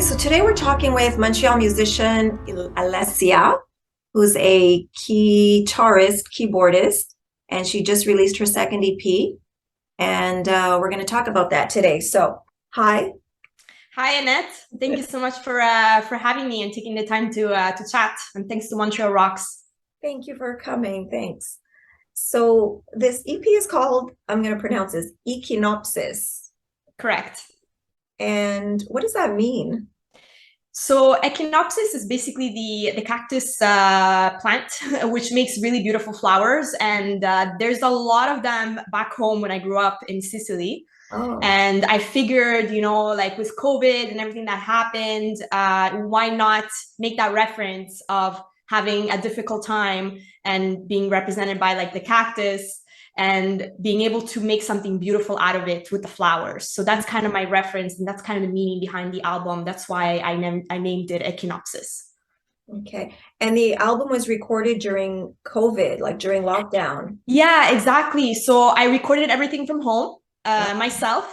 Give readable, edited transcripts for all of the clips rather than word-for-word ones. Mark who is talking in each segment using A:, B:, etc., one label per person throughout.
A: So today we're talking with Montreal musician Alessia, who's a guitarist, keyboardist, and she just released her second EP. And we're going to talk about that today. So, hi.
B: Hi, Annette. Thank you so much for having me and taking the time to chat. And thanks to Montreal Rocks.
A: Thank you for coming. Thanks. So, this EP is called, I'm going to pronounce this, Echinopsis.
B: Correct.
A: And what does that mean?
B: So Echinopsis is basically the cactus plant, which makes really beautiful flowers. And there's a lot of them back home when I grew up in Sicily.
A: Oh,
B: And I figured, like with COVID and everything that happened, why not make that reference of having a difficult time and being represented by like the cactus and being able to make something beautiful out of it with the flowers. So that's kind of my reference, and that's kind of the meaning behind the album. That's why I named it Echinopsis.
A: okay. And the album was recorded during COVID, like during lockdown.
B: Yeah, exactly. So I recorded everything from home myself,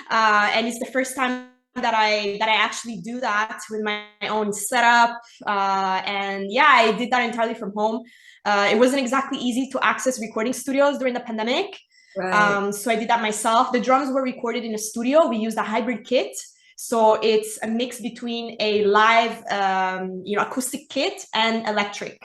B: and it's the first time that I actually do that with my own setup. And yeah, I did that entirely from home. It wasn't exactly easy to access recording studios during the pandemic.
A: Right.
B: So I did that myself. The drums were recorded in a studio. We used a hybrid kit. So it's a mix between a live, acoustic kit and electric.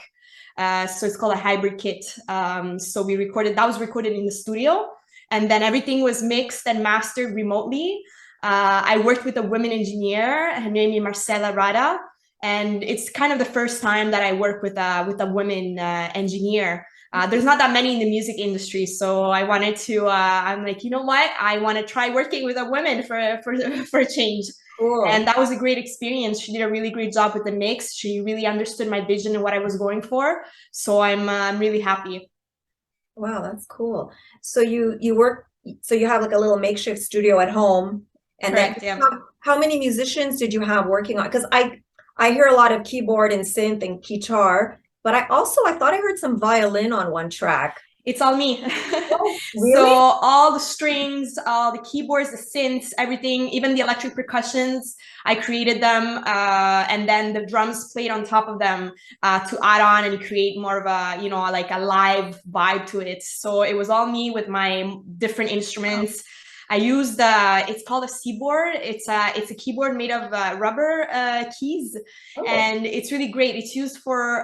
B: So it's called a hybrid kit. So that was recorded in the studio, and then everything was mixed and mastered remotely. I worked with a women engineer. Her name is Marcela Rada, and it's kind of the first time that I work with a women engineer. There's not that many in the music industry, so I wanted to. I'm like, you know what? I want to try working with a woman for a change. And
A: Cool.
B: that was a great experience. She did a really great job with the mix. She really understood my vision and what I was going for. So I'm really happy.
A: Wow, that's cool. So you work, so you have like a little makeshift studio at home, and then
B: Correct. Yeah.
A: how many musicians did you have working on? Because I hear a lot of keyboard and synth and guitar, but I thought I heard some violin on one track.
B: It's all me.
A: Oh,
B: So
A: really?
B: all the strings, all the keyboards, the synths, everything, even the electric percussions, I created them, and then the drums played on top of them to add on and create more of a, like a live vibe to it. So it was all me with my different
A: Wow.
B: instruments. I used it's called a keyboard. It's a keyboard made of rubber keys,
A: Oh,
B: and it's really great. It's used for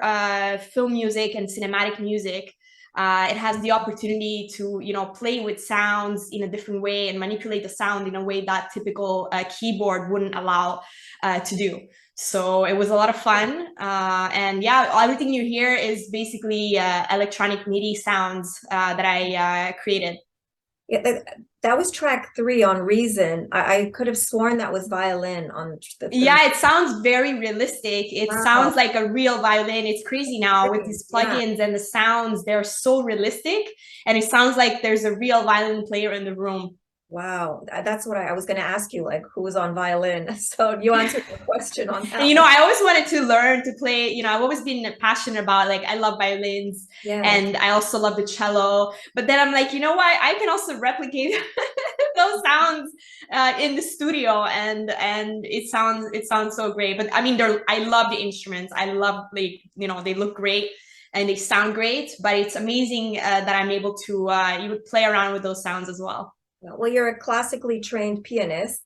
B: film music and cinematic music. It has the opportunity to, play with sounds in a different way and manipulate the sound in a way that typical keyboard wouldn't allow to do. So it was a lot of fun. And yeah, everything you hear is basically electronic MIDI sounds that I created.
A: yeah, that was track three on Reason. I could have sworn that was violin on the
B: Yeah, it sounds very realistic. It
A: wow.
B: sounds like a real violin. It's crazy now with these
A: Yeah.
B: plugins and the sounds. They're so realistic. And it sounds like there's a real violin player in the room.
A: Wow, that's what I was going to ask you, like who was on violin. So you answered the question on
B: And
A: that one.
B: I always wanted to learn to play. I've always been passionate about, like, I love violins
A: Yes.
B: and I also love the cello. But then I'm like, you know what? I can also replicate those sounds in the studio, and it sounds so great. But I mean, I love the instruments. I love, like, they look great and they sound great. But it's amazing that I'm able to you would play around with those sounds as well.
A: Well, you're a classically trained pianist,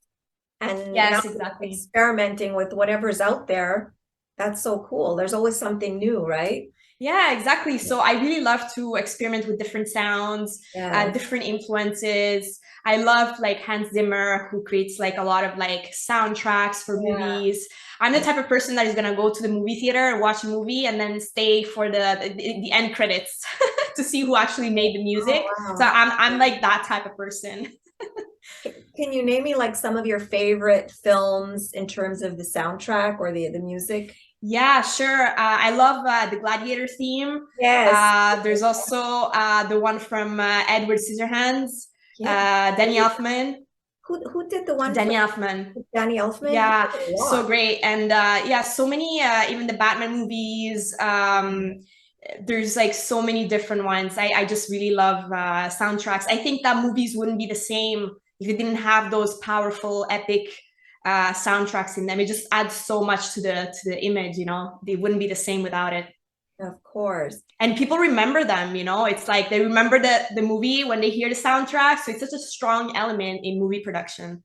A: and now
B: Yes,
A: you're
B: exactly.
A: experimenting with whatever's out there. That's so cool. There's always something new, right?
B: Yeah, exactly. So I really love to experiment with different sounds,
A: Yes.
B: different influences. I love like Hans Zimmer, who creates like a lot of like soundtracks for
A: Yeah.
B: movies. I'm the type of person that is gonna go to the movie theater and watch a movie and then stay for the end credits to see who actually made the
A: Oh,
B: music. So
A: wow.
B: I'm like that type of person.
A: Can you name me like some of your favorite films in terms of the soundtrack or the music?
B: Yeah, sure. I love the Gladiator theme.
A: Yes.
B: There's also the one from Edward Scissorhands,
A: Yeah.
B: Danny Elfman.
A: Who did the one for
B: Danny Elfman.
A: Danny Elfman? He
B: Yeah,
A: did a
B: so
A: lot.
B: great. And yeah, so many, even the Batman movies. There's like so many different ones. I just really love soundtracks. I think that movies wouldn't be the same if you didn't have those powerful, epic soundtracks in them. It just adds so much to the image, you know. They wouldn't be the same without it.
A: Of course.
B: And people remember them, you know. It's like they remember the movie when they hear the soundtrack. So it's such a strong element in movie production.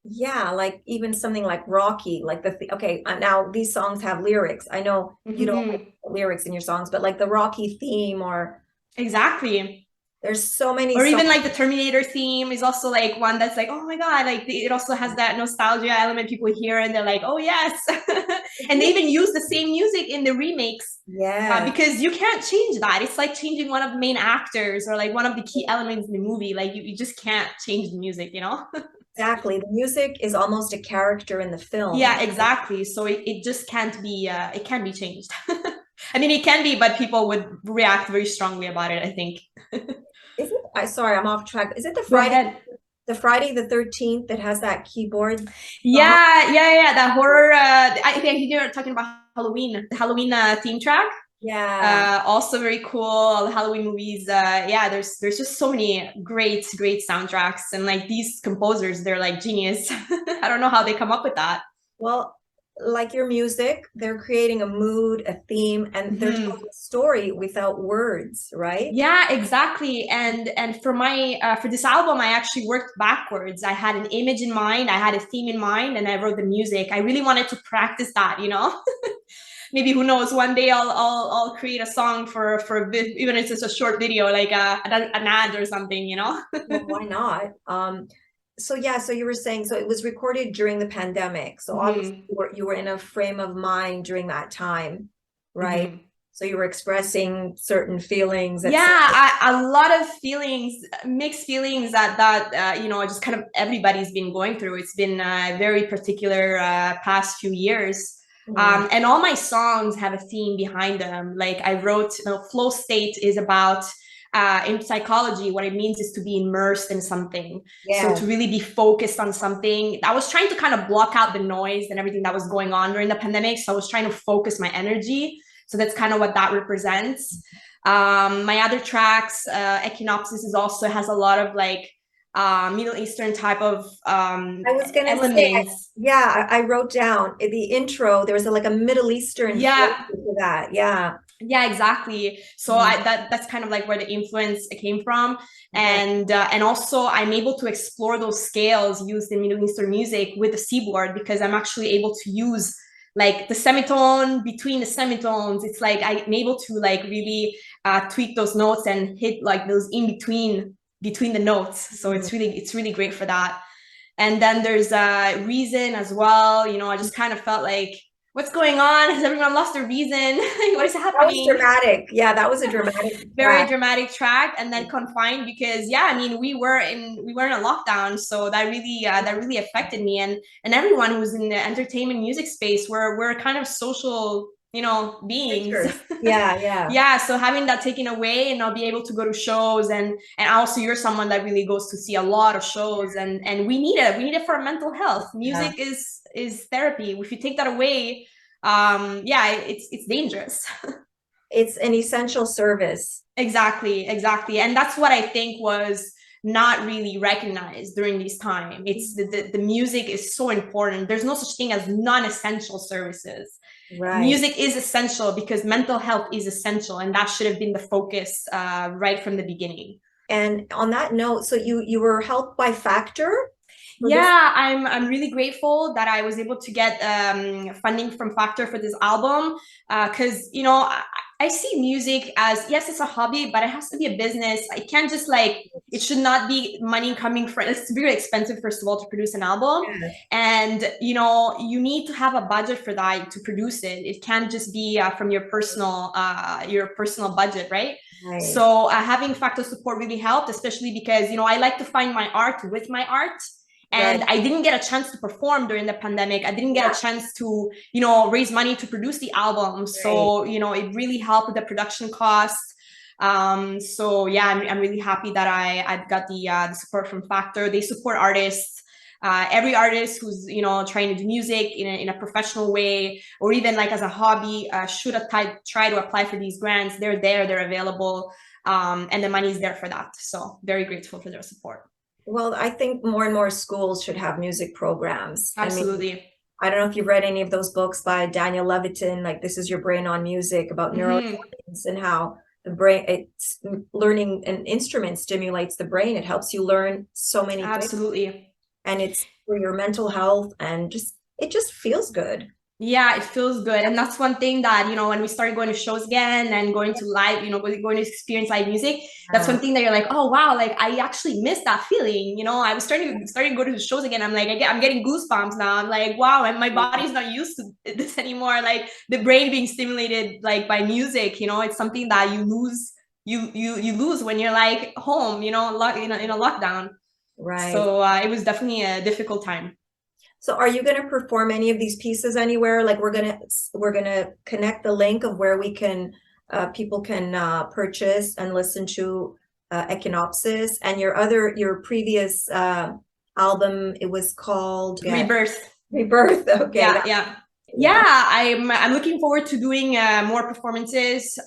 A: Yeah, like even something like Rocky, like okay, now these songs have lyrics. I know you don't
B: Mm-hmm.
A: like lyrics in your songs, but like the Rocky theme, or
B: Exactly.
A: there's so many
B: Or
A: songs.
B: even like the Terminator theme is also like one that's like, oh my God, like it also has that nostalgia element. People hear and they're like, oh yes. And they even use the same music in the remakes
A: Yes,
B: because you can't change that. It's like changing one of the main actors or like one of the key elements in the movie. Like you just can't change the music, you know?
A: exactly. The music is almost a character in the film.
B: Yeah, exactly. So it just can't be, it can be changed. I mean, it can be, but people would react very strongly about it, I think.
A: Is it? Sorry, I'm off track. Is it
B: Go ahead.
A: The Friday the 13th that has that keyboard song?
B: Yeah. That horror. I think you're talking about Halloween, the Halloween theme track.
A: Yeah.
B: Also very cool. All the Halloween movies. Yeah, there's just so many great soundtracks, and like these composers, they're like genius. I don't know how they come up with that.
A: Well, like your music, they're creating a mood, a theme, and they're
B: Mhm.
A: telling a story without words, right?
B: Yeah, exactly. And for my for this album, I actually worked backwards. I had an image in mind, I had a theme in mind, and I wrote the music. I really wanted to practice that, you know. Maybe who knows? One day I'll create a song for even if it's just a short video, like an ad or something, you know.
A: Well, why not? So yeah, so you were saying, so it was recorded during the pandemic. So obviously
B: Hmm.
A: you were in a frame of mind during that time, right?
B: Hmm.
A: So you were expressing certain feelings,
B: Yeah,
A: etc.
B: a lot of feelings, mixed feelings that you know, just kind of everybody's been going through. It's been a very particular past few years.
A: Mm,
B: And all my songs have a theme behind them. Like I wrote, you know, flow state is about in psychology, what it means is to be immersed in something. So
A: yeah.
B: to really be focused on something. I was trying to kind of block out the noise and everything that was going on during the pandemic. So I was trying to focus my energy. So that's kind of what that represents. My other tracks, Echinopsis is also has a lot of like Middle Eastern type of
A: I was gonna say,
B: elements.
A: yeah, I wrote down in the intro, there was like a Middle Eastern flavor
B: Yeah,
A: to that. Yeah.
B: yeah, exactly. So
A: Mm,
B: that's kind of like where the influence came from,
A: right.
B: and also I'm able to explore those scales used in Middle Eastern music with the seaboard because I'm actually able to use like the semitone between the semitones. It's like I'm able to like really tweak those notes and hit like those in between the notes. So
A: Mm.
B: it's really great for that. And then there's reason as well. You know, I just kind of felt like, what's going on? Has everyone lost their reason? What is
A: That was
B: happening?
A: dramatic. Yeah, that was a dramatic
B: Very
A: track.
B: dramatic track. And then confined because yeah, I mean, we were in a lockdown, so that really affected me and everyone who's in the entertainment music space. We're kind of social, you know, beings.
A: Creatures. Yeah, yeah.
B: Yeah, so having that taken away and not be able to go to shows and also you're someone that really goes to see a lot of shows and we need it for our mental health.
A: Yeah.
B: Music is therapy. If you take that away, yeah, it's dangerous.
A: It's an essential service.
B: Exactly. And that's what I think was not really recognized during this time. It's the music is so important. There's no such thing as non-essential services.
A: Right.
B: Music is essential because mental health is essential, and that should have been the focus right from the beginning.
A: And on that note, so you were helped by Factor for this?
B: Yeah, I'm really grateful that I was able to get funding from Factor for this album because you know I see music as yes, it's a hobby, but it has to be a business. I can't just like it should not be money coming from. It's very expensive first of all to produce an album,
A: Yes.
B: and you know you need to have a budget for that to produce it. It can't just be from your personal budget, right?
A: Right.
B: So having Factor support really helped, especially because you know I like to find my art with my art
A: Right.
B: and I didn't get a chance to perform during the pandemic. I didn't get
A: Yeah.
B: a chance to you know raise money to produce the album,
A: Right.
B: so you know it really helped with the production costs. So yeah, I'm really happy that I've got the support from Factor. They support artists, every artist who's you know trying to do music in a professional way or even like as a hobby should try to apply for these grants. They're available, and the money is there for that. So very grateful for their support.
A: Well, I think more and more schools should have music programs. I mean,
B: Absolutely.
A: I don't know if you've read any of those books by Daniel Levitin, like This Is Your Brain on Music, about
B: Hmm.
A: neuroscience and how the brain, it's learning an instrument stimulates the brain. It helps you learn so many things,
B: Absolutely.
A: and it's for your mental health and just it just feels good.
B: Yeah, it feels good. And that's one thing that, when we started going to shows again and going to live, going to experience live music, that's one thing that you're like, oh wow, like I actually miss that feeling. I was starting to go to the shows again. I'm like, I'm getting goosebumps now. I'm like, wow, and my body's not used to this anymore. Like the brain being stimulated like by music, it's something that you lose, you lose when you're like home, in a lockdown.
A: Right.
B: So it was definitely a difficult time.
A: So are you going to perform any of these pieces anywhere? Like we're gonna connect the link of where we can people can purchase and listen to Echinopsis and your previous album. It was called
B: Rebirth.
A: Rebirth. Okay,
B: Yeah, yeah.
A: yeah.
B: Yeah, I'm looking forward to doing more performances,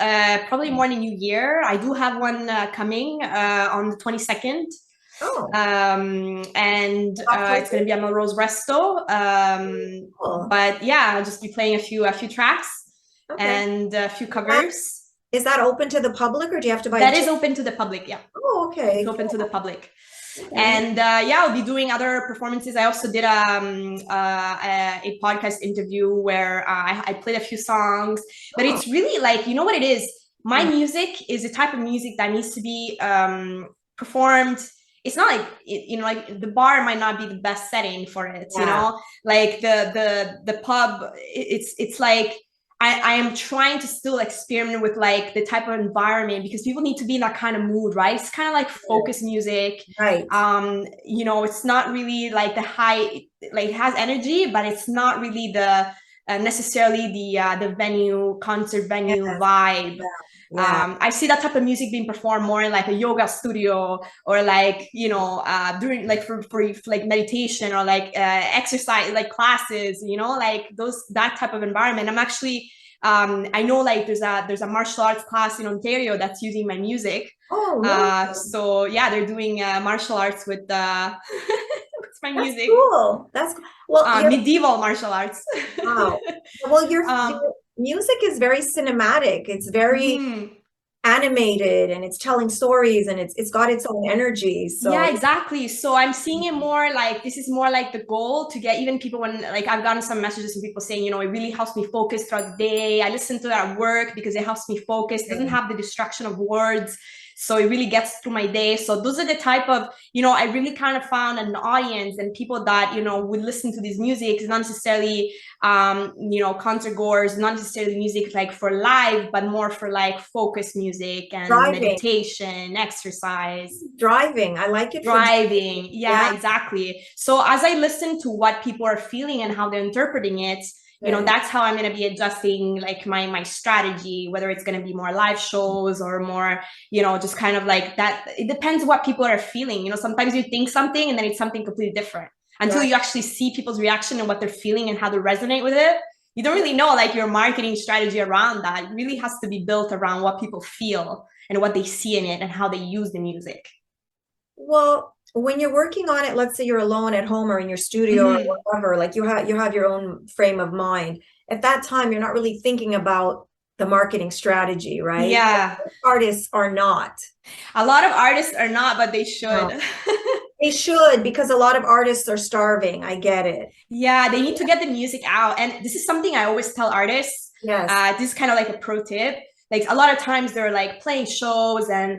B: probably more in the new year. I do have one coming on the 22nd.
A: Oh,
B: And it's going to
A: October.
B: be at Melrose Resto.
A: Cool.
B: But yeah, I'll just be playing a few tracks
A: Okay.
B: and a few
A: Is that
B: covers.
A: is that open to the public or do you have to buy a
B: That is
A: ticket?
B: open to the public, yeah.
A: Oh,
B: It's
A: okay.
B: open to the public.
A: Okay.
B: And yeah, I'll be doing other performances. I also did a podcast interview where I played a few songs, but
A: Oh,
B: it's really like, you know what it is? My
A: yeah.
B: music is a type of music that needs to be performed. It's not like, like the bar might not be the best setting for it,
A: Yeah.
B: like the pub, it's like, I am trying to still experiment with like the type of environment because people need to be in that kind of mood, right? It's kind of like focus music.
A: Right.
B: It's not really like the high, like it has energy, but it's not really the necessarily the venue, concert venue
A: Yes.
B: vibe.
A: Yeah. Yeah.
B: I see that type of music being performed more in like a yoga studio or like, during like for like meditation or like exercise, like classes, like that type of environment. I'm actually, I know like there's a martial arts class in Ontario that's using my music.
A: Oh, no.
B: So yeah, they're doing martial arts with with my
A: That's
B: music,
A: cool. That's cool. Well,
B: medieval martial arts.
A: wow. Well, your
B: um,
A: music is very cinematic. It's very
B: mhm.
A: animated and it's telling stories and it's got its own energy. So,
B: Yeah, exactly. So I'm seeing it more like this is more like the goal to get even people when like I've gotten some messages from people saying, it really helps me focus throughout the day. I listen to that at work because it helps me focus. It doesn't have the distraction of words. So it really gets through my day. So those are the type of, I really kind of found an audience and people that, would listen to this music. It's not necessarily concert goers, not necessarily music like for live, but more for like focus music and
A: driving,
B: meditation, exercise.
A: driving. I like it for
B: Driving.
A: yeah.
B: Yeah, exactly. So as I listen to what people are feeling and how they're interpreting it,
A: Okay.
B: that's how I'm going to be adjusting like my strategy, whether it's going to be more live shows or more, just kind of like that. It depends what people are feeling. Sometimes you think something and then it's something completely different until
A: Right.
B: you actually see people's reaction and what they're feeling and how they resonate with it. You don't really know like your marketing strategy around that. It really has to be built around what people feel and what they see in it and how they use the music.
A: Well, when you're working on it, let's say you're alone at home or in your studio or
B: Mm-hmm.
A: whatever, like you have your own frame of mind. At that time, you're not really thinking about the marketing strategy, right?
B: Yeah.
A: Artists are not.
B: A lot of artists are not, but they
A: No.
B: should.
A: They should because a lot of artists are starving. I get it.
B: Yeah, they need to get the music out. And this is something I always tell artists.
A: Yes.
B: This is kind of like a pro tip. Like a lot of times they're like playing shows and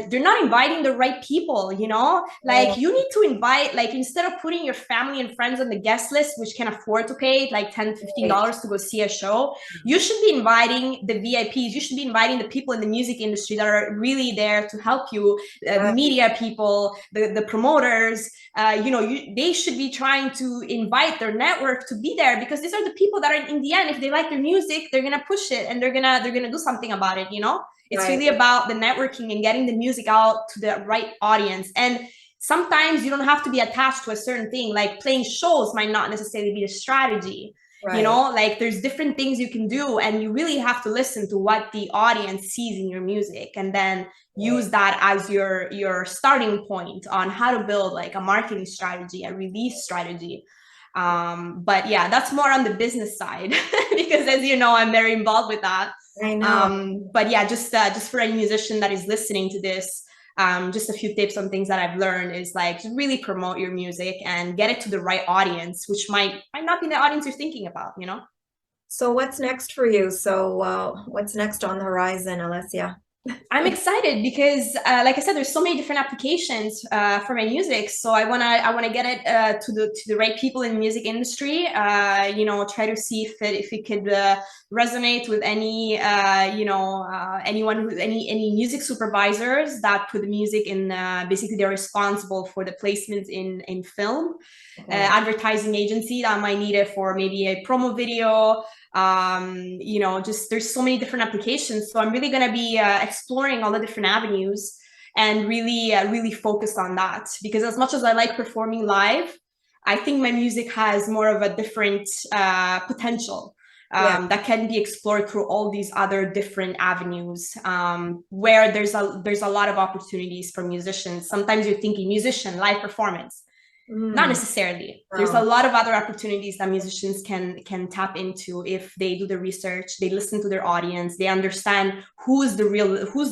B: they're not inviting the right people, like
A: Oh,
B: you need to invite, like instead of putting your family and friends on the guest list, which can afford to pay like 10 15
A: right.
B: dollars to go see a show, you should be inviting the VIPs. You should be inviting the people in the music industry that are really there to help you, the
A: Right.
B: media people, the promoters. They should be trying to invite their network to be there because these are the people that are in the end, if they like their music, they're gonna push it and they're gonna do something about it. It's
A: Right.
B: really about the networking and getting the music out to the right audience. And sometimes you don't have to be attached to a certain thing, like playing shows might not necessarily be the strategy. You know, like there's different things you can do, and you really have to listen to what the audience sees in your music, and then use that as your starting point on how to build like a marketing strategy, a release strategy. But yeah, that's more on the business side because, as you know, I'm very involved with that.
A: I know.
B: But yeah, just for any musician that is listening to this, just a few tips on things that I've learned is like just really promote your music and get it to the right audience, which might not be the audience you're thinking about, you know?
A: So what's next for you? So what's next on the horizon, Alessia?
B: I'm excited because, like I said, there's so many different applications for my music. So I wanna get it to the right people in the music industry. You know, try to see if it could resonate with any anyone who any music supervisors that put the music in. Basically, they're responsible for the placements in film. Advertising agency that might need it for maybe a promo video. You know, just there's so many different applications. So I'm really going to be exploring all the different avenues and really focused on that, because as much as I like performing live, I think my music has more of a different potential that can be explored through all these other different avenues, where there's a lot of opportunities for musicians. Sometimes you're thinking musician, live performance. Not necessarily. There's a lot of other opportunities that musicians can tap into if they do the research, they listen to their audience, they understand who's the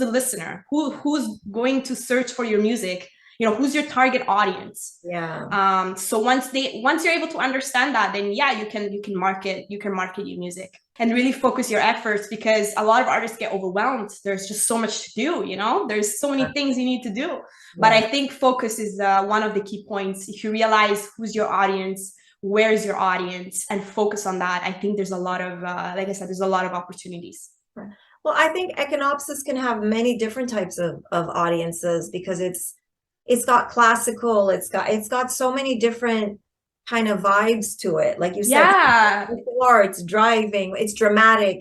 B: listener, who's going to search for your music, you know, who's your target audience. So once you're able to understand that, then yeah, you can market your music and really focus your efforts, because a lot of artists get overwhelmed. There's just so much to do, you know, there's so many things you need to do. But I think focus is one of the key points. If you realize who's your audience, where's your audience, and focus on that, I think there's a lot of, like I said, there's a lot of opportunities.
A: Well, I think Echinopsis can have many different types of audiences, because it's got classical, it's got so many different kind of vibes to it. Like you said, it's driving, it's dramatic,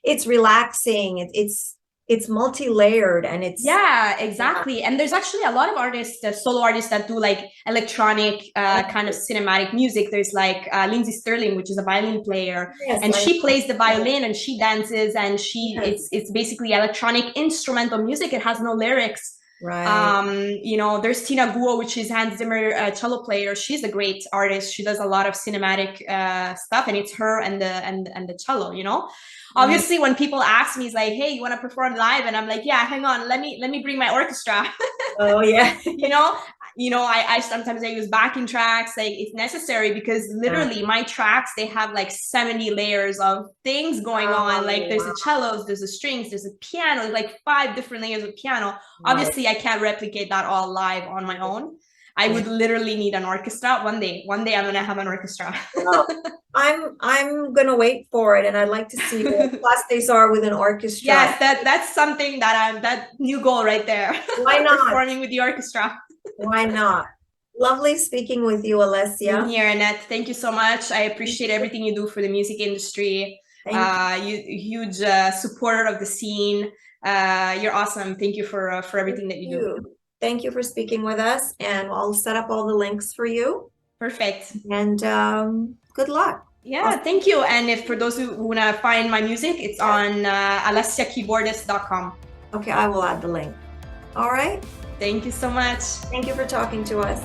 A: it's relaxing, it's multi-layered, and it's
B: exactly. And there's actually a lot of artists, solo artists, that do like electronic kind of cinematic music. There's like Lindsay Sterling, which is a violin player, and she plays the violin and she dances, and it's basically electronic instrumental music. It has no lyrics. You know, there's Tina Guo, which is Hans Zimmer cello player. She's a great artist. She does a lot of cinematic stuff, and it's her and the cello, you know. Obviously, when people ask me, it's like, hey, you want to perform live? And I'm like, yeah, hang on, let me bring my orchestra.
A: Oh yeah.
B: you know, I sometimes I use backing tracks, like it's necessary, because literally my tracks, they have like 70 layers of things going on. Like there's the cellos, there's the strings, there's a piano, like 5 different layers of piano. Obviously, I can't replicate that all live on my own. I would literally need an orchestra. One day I'm gonna have an orchestra.
A: Well, I'm gonna wait for it, and I'd like to see what class days are with an orchestra.
B: Yes, that's something that new goal right there.
A: Why not?
B: Performing with the orchestra.
A: Why not? Lovely speaking with you, Alessia.
B: Here, Annette. Thank you so much. I appreciate everything you do for the music industry. You huge supporter of the scene. You're awesome. Thank you for everything that you do.
A: Thank you for speaking with us, and I'll set up all the links for you.
B: Perfect.
A: And good luck.
B: Yeah, thank you. And if for those who want to find my music, it's on alessiakeyboardist.com.
A: Okay, I will add the link. All right.
B: Thank you so much.
A: Thank you for talking to us.